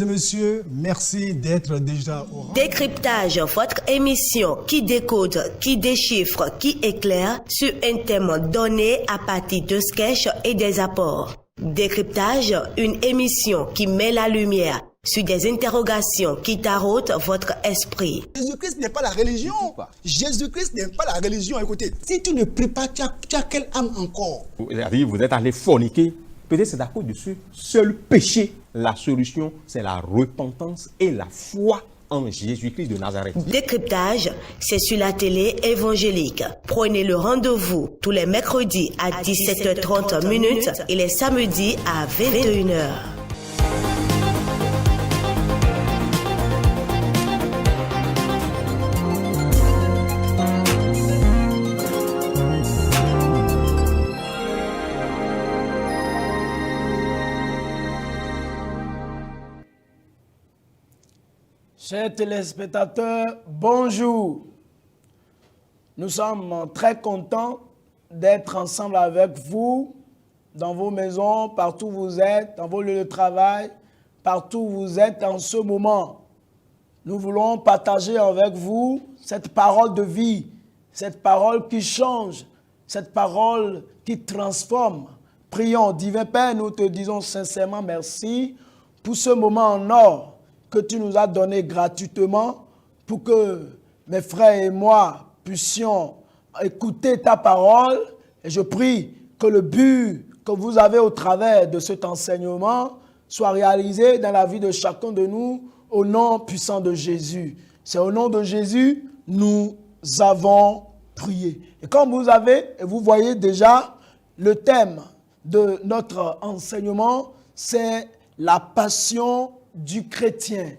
et messieurs, merci d'être déjà au rendez-vous. Décryptage, votre émission qui décode, qui déchiffre, qui éclaire sur un thème donné à partir de sketchs et des apports. Décryptage, une émission qui met la lumière sur des interrogations qui taraudent votre esprit. Jésus-Christ n'est pas la religion. Jésus-Christ n'est pas la religion. Écoutez, si tu ne pries pas, tu as quelle âme encore? Vous êtes allé forniquer. Peut-être c'est à cause de ce seul péché. La solution, c'est la repentance et la foi en Jésus-Christ de Nazareth. Décryptage, c'est sur la télé évangélique. Prenez le rendez-vous tous les mercredis à 17h30 et les samedis à 21h. Chers téléspectateurs, bonjour. Nous sommes très contents d'être ensemble avec vous, dans vos maisons, partout où vous êtes, dans vos lieux de travail, partout où vous êtes en ce moment. Nous voulons partager avec vous cette parole de vie, cette parole qui change, cette parole qui transforme. Prions, divin Père, nous te disons sincèrement merci pour ce moment en or que tu nous as donné gratuitement pour que mes frères et moi puissions écouter ta parole. Et je prie que le but que vous avez au travers de cet enseignement soit réalisé dans la vie de chacun de nous au nom puissant de Jésus. C'est au nom de Jésus nous avons prié. Et comme vous voyez déjà, le thème de notre enseignement, c'est la passion du chrétien.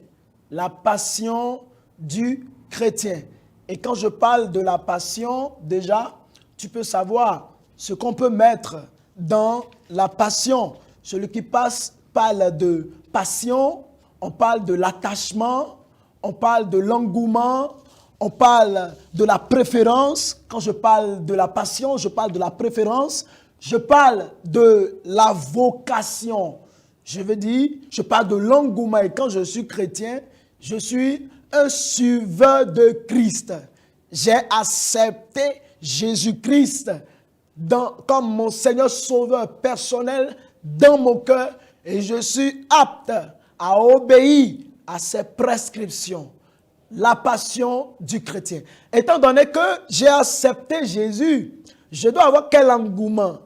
La passion du chrétien. Et quand je parle de la passion, déjà, tu peux savoir ce qu'on peut mettre dans la passion. Celui qui parle de passion, on parle de l'attachement, on parle de l'engouement, on parle de la préférence. Quand je parle de la passion, je parle de la préférence, je parle de la vocation. Je veux dire, je parle de l'engouement et quand je suis chrétien, je suis un suiveur de Christ. J'ai accepté Jésus-Christ comme mon Seigneur Sauveur personnel dans mon cœur et je suis apte à obéir à ses prescriptions. La passion du chrétien. Étant donné que j'ai accepté Jésus, je dois avoir quel engouement,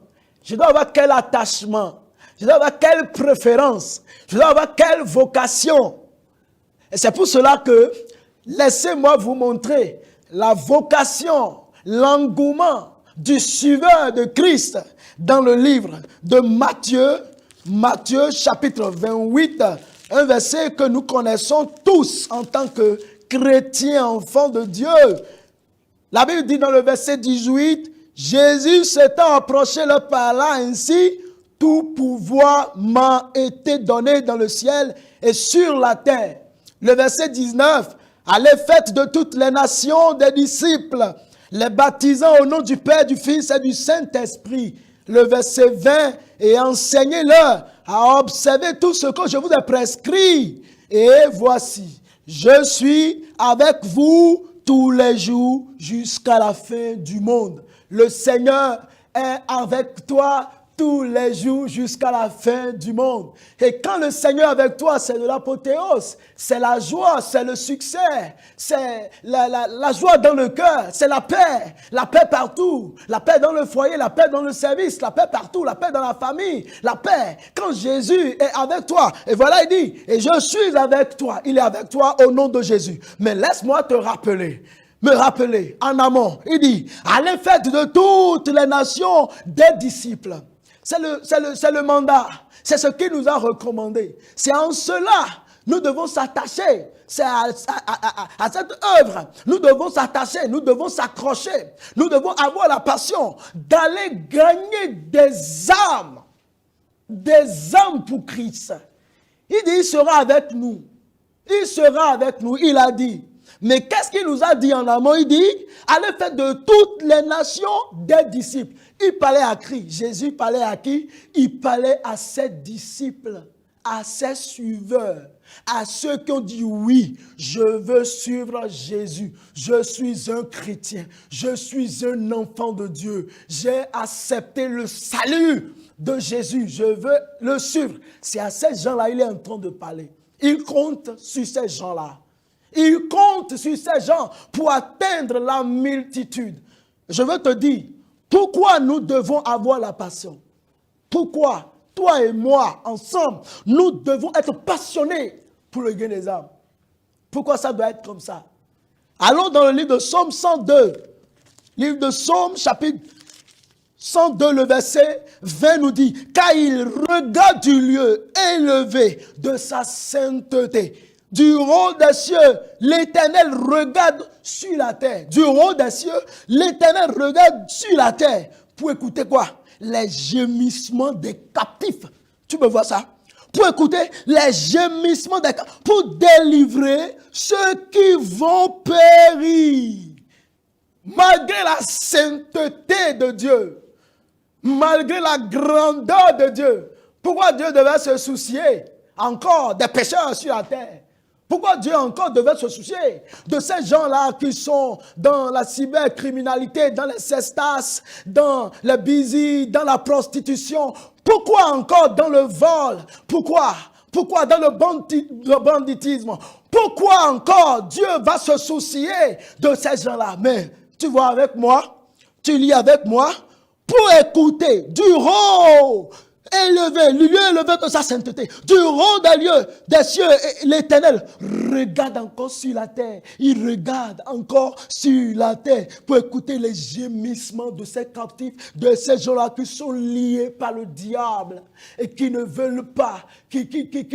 je dois avoir quel attachement, je dois avoir quelle préférence, je dois avoir quelle vocation. Et c'est pour cela que laissez-moi vous montrer la vocation, l'engouement du suiveur de Christ dans le livre de Matthieu chapitre 28, un verset que nous connaissons tous en tant que chrétiens, enfants de Dieu. La Bible dit dans le verset 18, Jésus s'étant approché leur parla ainsi, tout pouvoir m'a été donné dans le ciel et sur la terre. Le verset 19, allez faites de toutes les nations des disciples, les baptisant au nom du Père, du Fils et du Saint-Esprit. Le verset 20, et enseignez-leur à observer tout ce que je vous ai prescrit. Et voici, je suis avec vous tous les jours jusqu'à la fin du monde. Le Seigneur est avec toi tous les jours jusqu'à la fin du monde. Et quand le Seigneur est avec toi, c'est de l'apothéose, c'est la joie, c'est le succès, c'est la joie dans le cœur, c'est la paix partout, la paix dans le foyer, la paix dans le service, la paix partout, la paix dans la famille, la paix. Quand Jésus est avec toi, et voilà il dit, et je suis avec toi, il est avec toi au nom de Jésus. Mais laisse-moi te rappeler, en amont, il dit, allez faites de toutes les nations des disciples. C'est le mandat. C'est ce qu'il nous a recommandé. C'est en cela, nous devons s'attacher. C'est à cette œuvre. Nous devons s'attacher. Nous devons s'accrocher. Nous devons avoir la passion d'aller gagner des âmes. Des âmes pour Christ. Il dit, il sera avec nous. Il sera avec nous. Il a dit. Mais qu'est-ce qu'il nous a dit en amont? Il dit, allez faire de toutes les nations des disciples. Il parlait à qui? Jésus parlait à qui? Il parlait à ses disciples, à ses suiveurs. à ceux qui ont dit oui, je veux suivre Jésus, je suis un chrétien, je suis un enfant de Dieu, j'ai accepté le salut de Jésus, je veux le suivre. C'est à ces gens-là il est en train de parler. Il compte sur ces gens-là. Il compte sur ces gens pour atteindre la multitude. Je veux te dire, pourquoi nous devons avoir la passion? Pourquoi toi et moi, ensemble, nous devons être passionnés pour le gain des âmes? Pourquoi ça doit être comme ça? Allons dans le livre de Psaume 102. Livre de Psaume, chapitre 102, le verset 20 nous dit « Car il regarde du lieu élevé de sa sainteté. Du haut des cieux, l'Éternel regarde sur la terre. » Du haut des cieux, l'Éternel regarde sur la terre. Pour écouter quoi? Les gémissements des captifs. Tu peux voir ça? Pour écouter les gémissements des captifs. Pour délivrer ceux qui vont périr. Malgré la sainteté de Dieu, malgré la grandeur de Dieu, pourquoi Dieu devait se soucier encore des pécheurs sur la terre? Pourquoi Dieu encore devait se soucier de ces gens-là qui sont dans la cybercriminalité, dans les cestas, dans les busy, dans la prostitution? Pourquoi encore dans le vol? Pourquoi dans le banditisme? Pourquoi encore Dieu va se soucier de ces gens-là? Mais tu vois avec moi, tu lis avec moi, pour écouter du haut élevé, le lieu élevé de sa sainteté, du haut des cieux, l'Éternel regarde encore sur la terre. Il regarde encore sur la terre pour écouter les gémissements de ces captifs, de ces gens-là qui sont liés par le diable et qui ne veulent pas, qui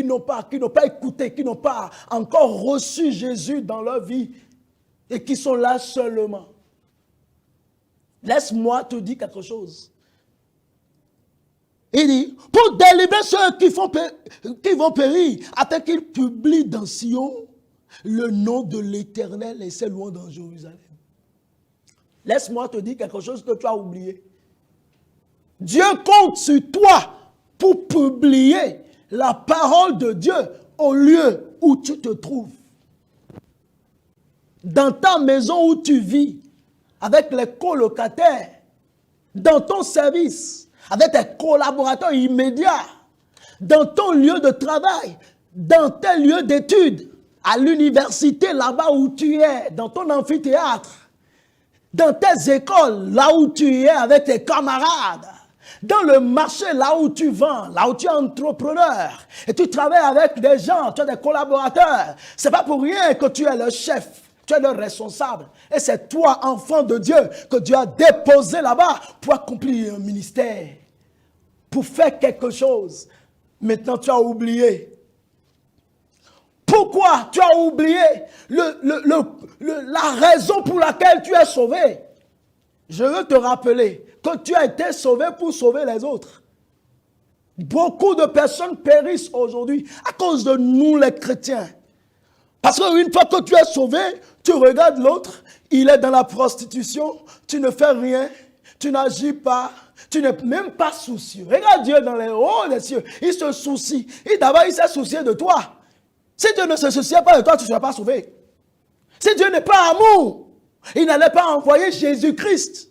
n'ont pas écouté, qui n'ont pas encore reçu Jésus dans leur vie et qui sont là seulement. Laisse-moi te dire quelque chose. Il dit, pour délivrer ceux qui vont périr, afin qu'ils publient dans Sion le nom de l'Éternel et ses louanges dans Jérusalem. Laisse-moi te dire quelque chose que tu as oublié. Dieu compte sur toi pour publier la parole de Dieu au lieu où tu te trouves. Dans ta maison où tu vis, avec les colocataires, dans ton service, avec tes collaborateurs immédiats, dans ton lieu de travail, dans tes lieux d'études, à l'université là-bas où tu es, dans ton amphithéâtre, dans tes écoles, là où tu es avec tes camarades, dans le marché, là où tu vends, là où tu es entrepreneur, et tu travailles avec des gens, tu as des collaborateurs, c'est pas pour rien que tu es le chef. Tu es le responsable. Et c'est toi, enfant de Dieu, que Dieu a déposé là-bas pour accomplir un ministère. Pour faire quelque chose. Maintenant, tu as oublié. Pourquoi tu as oublié la raison pour laquelle tu es sauvé? Je veux te rappeler que tu as été sauvé pour sauver les autres. Beaucoup de personnes périssent aujourd'hui à cause de nous les chrétiens. Parce qu'une fois que tu es sauvé, tu regardes l'autre, il est dans la prostitution, tu ne fais rien, tu n'agis pas, tu n'es même pas soucieux. Regarde Dieu dans les hauts des cieux, il se soucie. Et d'abord, il s'est soucié de toi. Si Dieu ne se souciait pas de toi, tu ne serais pas sauvé. Si Dieu n'est pas amour, il n'allait pas envoyer Jésus-Christ.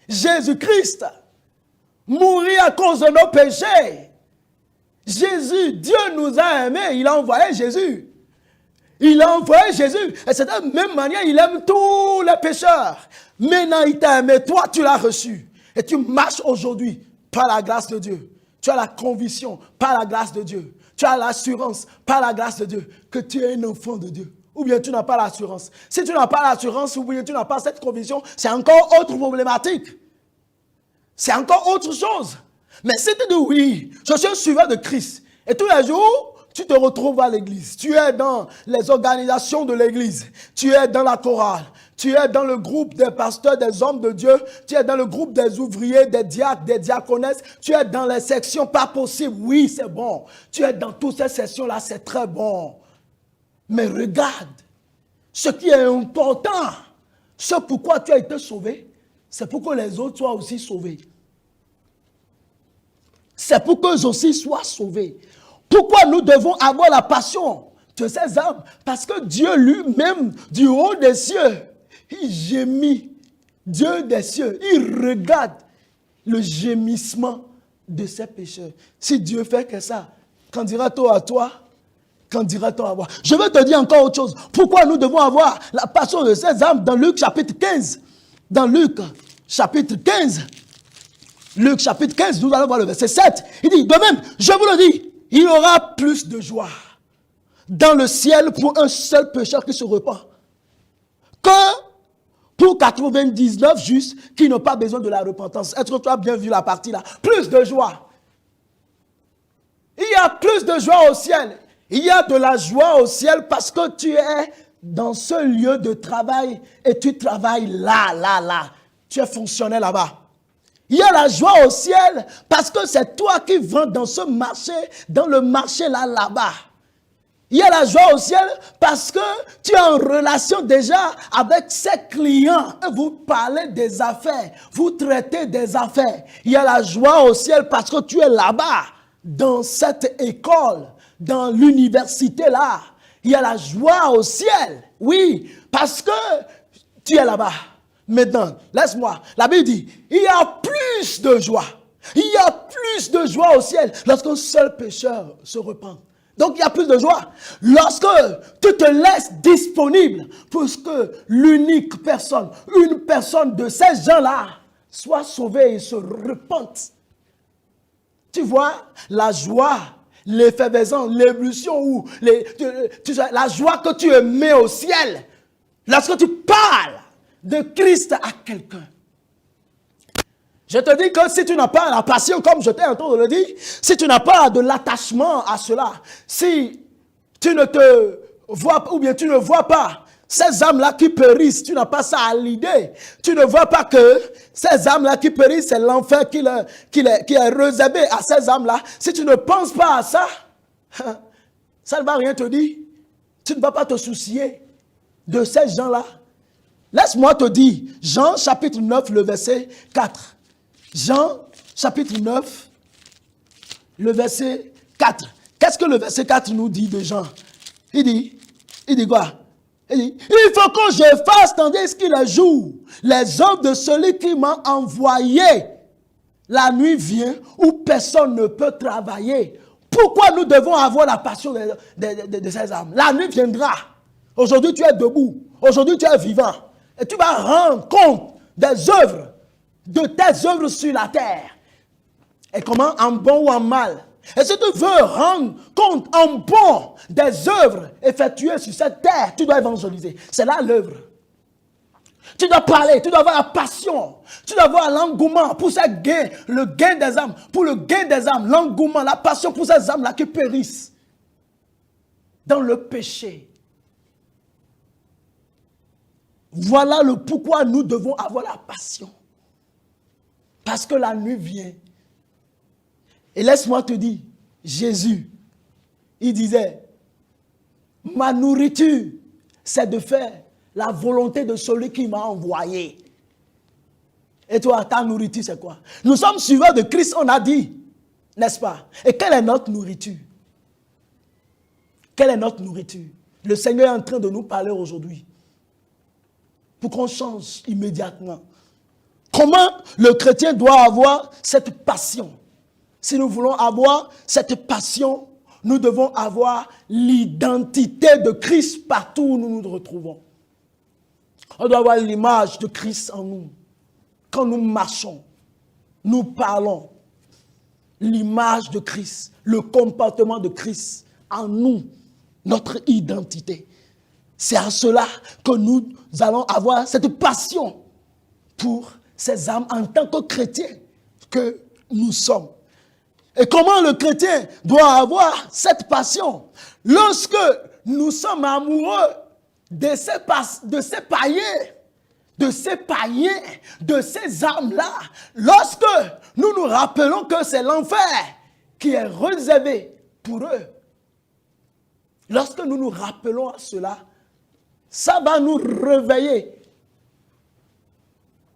Jésus-Christ, mourir à cause de nos péchés. Jésus, Dieu nous a aimés, il a envoyé Jésus. Il a envoyé Jésus. Et c'est de la même manière, il aime tous les pécheurs. Maintenant, il t'a aimé. Toi, tu l'as reçu. Et tu marches aujourd'hui par la grâce de Dieu. Tu as la conviction par la grâce de Dieu. Tu as l'assurance par la grâce de Dieu que tu es un enfant de Dieu. Ou bien tu n'as pas l'assurance. Si tu n'as pas l'assurance ou bien tu n'as pas cette conviction, c'est encore autre problématique. C'est encore autre chose. Mais si tu dis oui, je suis un suiveur de Christ. Et tous les jours, tu te retrouves à l'église, tu es dans les organisations de l'église, tu es dans la chorale, tu es dans le groupe des pasteurs, des hommes de Dieu, tu es dans le groupe des ouvriers, des diacres, des diaconesses, tu es dans les sections pas possibles, oui c'est bon, tu es dans toutes ces sections-là, c'est très bon. Mais regarde, ce qui est important, ce pourquoi tu as été sauvé, c'est pour que les autres soient aussi sauvés. C'est pour qu'eux aussi soient sauvés. Pourquoi nous devons avoir la passion de ces âmes. Parce que Dieu lui-même, du haut des cieux, il gémit. Dieu des cieux, il regarde le gémissement de ces pécheurs. Si Dieu fait que ça, qu'en dira-t-on à toi? Qu'en dira-t-on à moi? Je veux te dire encore autre chose. Pourquoi nous devons avoir la passion de ces âmes dans Luc chapitre 15? Dans Luc chapitre 15, Luc chapitre 15, nous allons voir le verset 7. Il dit, de même, je vous le dis, il y aura plus de joie dans le ciel pour un seul pécheur qui se repent que pour 99 justes qui n'ont pas besoin de la repentance. Est-ce que tu as bien vu la partie là? Plus de joie. Il y a plus de joie au ciel. Il y a de la joie au ciel parce que tu es dans ce lieu de travail et tu travailles là. Tu es fonctionnaire là-bas. Il y a la joie au ciel parce que c'est toi qui vends dans ce marché, dans le marché là-bas. Il y a la joie au ciel parce que tu es en relation déjà avec ses clients. Vous parlez des affaires, vous traitez des affaires. Il y a la joie au ciel parce que tu es là-bas, dans cette école, dans l'université là. Il y a la joie au ciel, oui, parce que tu es là-bas. Maintenant, laisse-moi, la Bible dit, il y a plus de joie. Il y a plus de joie au ciel lorsqu'un seul pécheur se repent. Donc, il y a plus de joie. Lorsque tu te laisses disponible pour que l'unique personne, une personne de ces gens-là, soit sauvée et se repente. Tu vois, la joie, l'effervescence, l'ébullition, ou la joie que tu mets au ciel, lorsque tu parles de Christ à quelqu'un. Je te dis que si tu n'as pas la passion, comme je t'ai en train de le dire, si tu n'as pas de l'attachement à cela, si tu ne te vois, ou bien tu ne vois pas ces âmes-là qui périssent, tu n'as pas ça à l'idée, tu ne vois pas que ces âmes-là qui périssent, c'est l'enfer qui est réservé à ces âmes-là. Si tu ne penses pas à ça, ça ne va rien te dire. Tu ne vas pas te soucier de ces gens-là. Laisse-moi te dire, Jean chapitre 9, le verset 4. Jean, chapitre 9, le verset 4. Qu'est-ce que le verset 4 nous dit de Jean? Il dit quoi? Il dit, il faut que je fasse, tandis qu'il est jour, les œuvres de celui qui m'a envoyé. La nuit vient où personne ne peut travailler. Pourquoi nous devons avoir la passion de ces âmes? La nuit viendra. Aujourd'hui, tu es debout. Aujourd'hui, tu es vivant. Et tu vas rendre compte des œuvres, de tes œuvres sur la terre. Et comment? En bon ou en mal. Et si tu veux rendre compte en bon des œuvres effectuées sur cette terre, tu dois évangéliser. C'est là l'œuvre. Tu dois parler, tu dois avoir la passion, tu dois avoir l'engouement pour ce gain, le gain des âmes, pour le gain des âmes, l'engouement, la passion pour ces âmes-là qui périssent dans le péché. Voilà le pourquoi nous devons avoir la passion. Parce que la nuit vient. Et laisse-moi te dire, Jésus, il disait, ma nourriture, c'est de faire la volonté de celui qui m'a envoyé. Et toi, ta nourriture, c'est quoi? Nous sommes suiveurs de Christ, on a dit, n'est-ce pas? Et quelle est notre nourriture? Quelle est notre nourriture? Le Seigneur est en train de nous parler aujourd'hui. Pour qu'on change immédiatement. Comment le chrétien doit avoir cette passion? Si nous voulons avoir cette passion, nous devons avoir l'identité de Christ partout où nous nous retrouvons. On doit avoir l'image de Christ en nous. Quand nous marchons, nous parlons, l'image de Christ, le comportement de Christ en nous, notre identité. C'est à cela que nous allons avoir cette passion pour ces âmes en tant que chrétiens que nous sommes. Et comment le chrétien doit avoir cette passion? Lorsque nous sommes amoureux de ces païens, de ces âmes-là, lorsque nous nous rappelons que c'est l'enfer qui est réservé pour eux, lorsque nous nous rappelons à cela, ça va nous réveiller.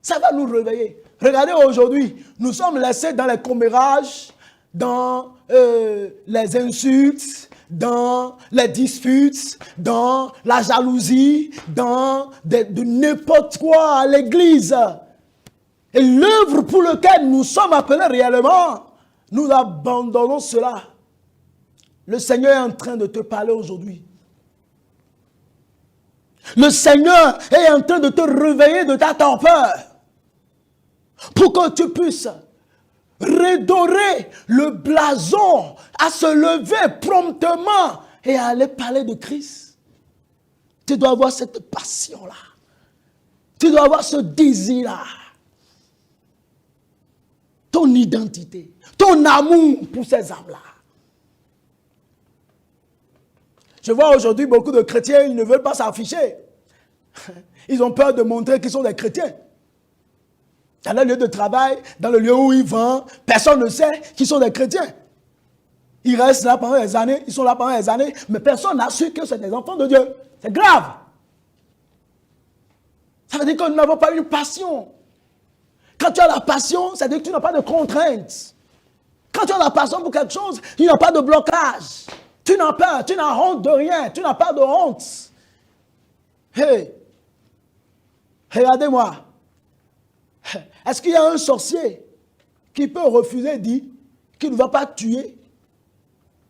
Ça va nous réveiller. Regardez aujourd'hui, nous sommes laissés dans les commérages, dans les insultes, dans les disputes, dans la jalousie, dans de n'importe quoi à l'église. Et l'œuvre pour laquelle nous sommes appelés réellement, nous abandonnons cela. Le Seigneur est en train de te parler aujourd'hui. Le Seigneur est en train de te réveiller de ta torpeur pour que tu puisses redorer le blason, à se lever promptement et à aller parler de Christ. Tu dois avoir cette passion-là. Tu dois avoir ce désir-là. Ton identité, ton amour pour ces âmes-là. Je vois aujourd'hui beaucoup de chrétiens, ils ne veulent pas s'afficher. Ils ont peur de montrer qu'ils sont des chrétiens. Dans le lieu de travail, dans le lieu où ils vendent, personne ne sait qu'ils sont des chrétiens. Ils restent là pendant des années, ils sont là pendant des années, mais personne n'a su que c'est des enfants de Dieu. C'est grave. Ça veut dire que nous n'avons pas une passion. Quand tu as la passion, ça veut dire que tu n'as pas de contraintes. Quand tu as la passion pour quelque chose, il n'y a pas de blocage. Tu n'as peur, tu n'as honte de rien, tu n'as pas de honte. Hey, regardez-moi. Est-ce qu'il y a un sorcier qui peut refuser, dit qu'il ne va pas tuer?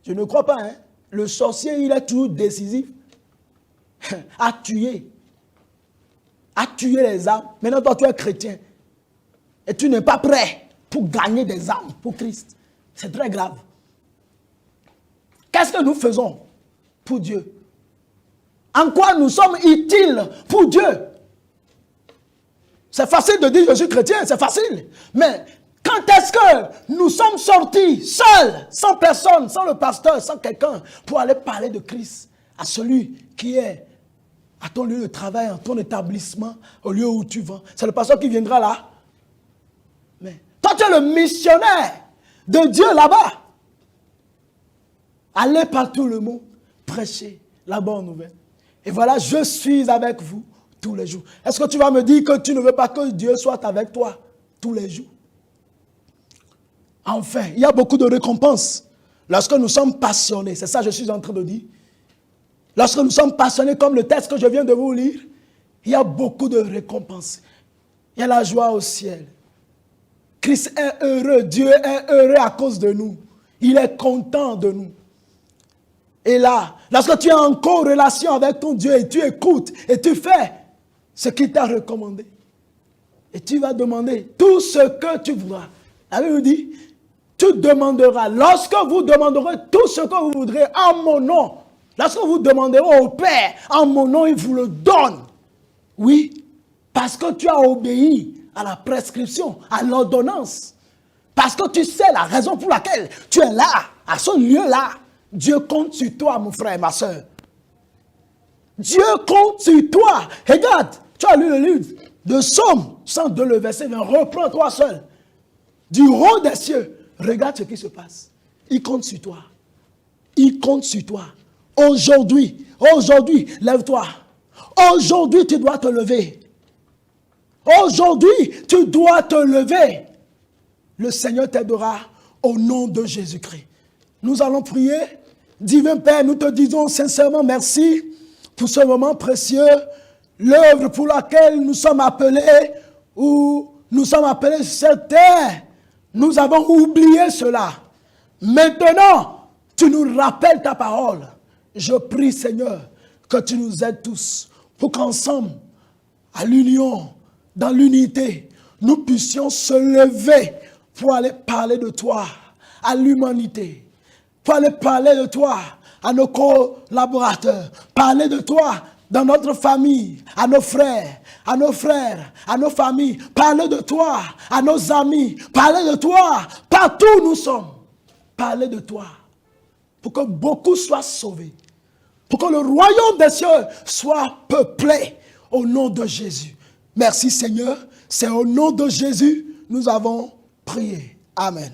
Je ne crois pas. Hein? Le sorcier, il est toujours décisif à tuer les âmes. Maintenant, toi, tu es chrétien et tu n'es pas prêt pour gagner des âmes pour Christ. C'est très grave. Qu'est-ce que nous faisons pour Dieu? En quoi nous sommes utiles pour Dieu? C'est facile de dire je suis chrétien, c'est facile. Mais quand est-ce que nous sommes sortis seuls, sans personne, sans le pasteur, sans quelqu'un, pour aller parler de Christ à celui qui est à ton lieu de travail, à ton établissement, au lieu où tu vas? C'est le pasteur qui viendra là. Mais toi, tu es le missionnaire de Dieu là-bas. Allez par tout le monde, prêcher la bonne nouvelle. Et voilà, je suis avec vous tous les jours. Est-ce que tu vas me dire que tu ne veux pas que Dieu soit avec toi tous les jours? Enfin, il y a beaucoup de récompenses lorsque nous sommes passionnés. C'est ça que je suis en train de dire. Lorsque nous sommes passionnés, comme le texte que je viens de vous lire, il y a beaucoup de récompenses. Il y a la joie au ciel. Christ est heureux, Dieu est heureux à cause de nous. Il est content de nous. Et là, lorsque tu es en corrélation avec ton Dieu et tu écoutes et tu fais ce qu'il t'a recommandé, et tu vas demander tout ce que tu voudras. La Bible dit, tu demanderas, lorsque vous demanderez tout ce que vous voudrez en mon nom, lorsque vous demanderez au Père en mon nom, il vous le donne. Oui, parce que tu as obéi à la prescription, à l'ordonnance. Parce que tu sais la raison pour laquelle tu es là, à ce lieu-là. Dieu compte sur toi, mon frère et ma soeur. Dieu compte sur toi. Regarde, tu as lu le livre de Somme 102, le verset 20. Reprends-toi seul. Du haut des cieux, regarde ce qui se passe. Il compte sur toi. Il compte sur toi. Aujourd'hui, lève-toi. Aujourd'hui, tu dois te lever. Aujourd'hui, tu dois te lever. Le Seigneur t'aidera au nom de Jésus-Christ. Nous allons prier. Divin Père, nous te disons sincèrement merci pour ce moment précieux, l'œuvre pour laquelle nous sommes appelés, ou nous sommes appelés sur cette terre. Nous avons oublié cela. Maintenant, tu nous rappelles ta parole. Je prie, Seigneur, que tu nous aides tous pour qu'ensemble, à l'union, dans l'unité, nous puissions se lever pour aller parler de toi à l'humanité. Pour aller parler de toi à nos collaborateurs, parler de toi dans notre famille, à nos frères, à nos familles, parler de toi à nos amis, parler de toi partout où nous sommes, parler de toi pour que beaucoup soient sauvés, pour que le royaume des cieux soit peuplé au nom de Jésus. Merci Seigneur, c'est au nom de Jésus nous avons prié. Amen.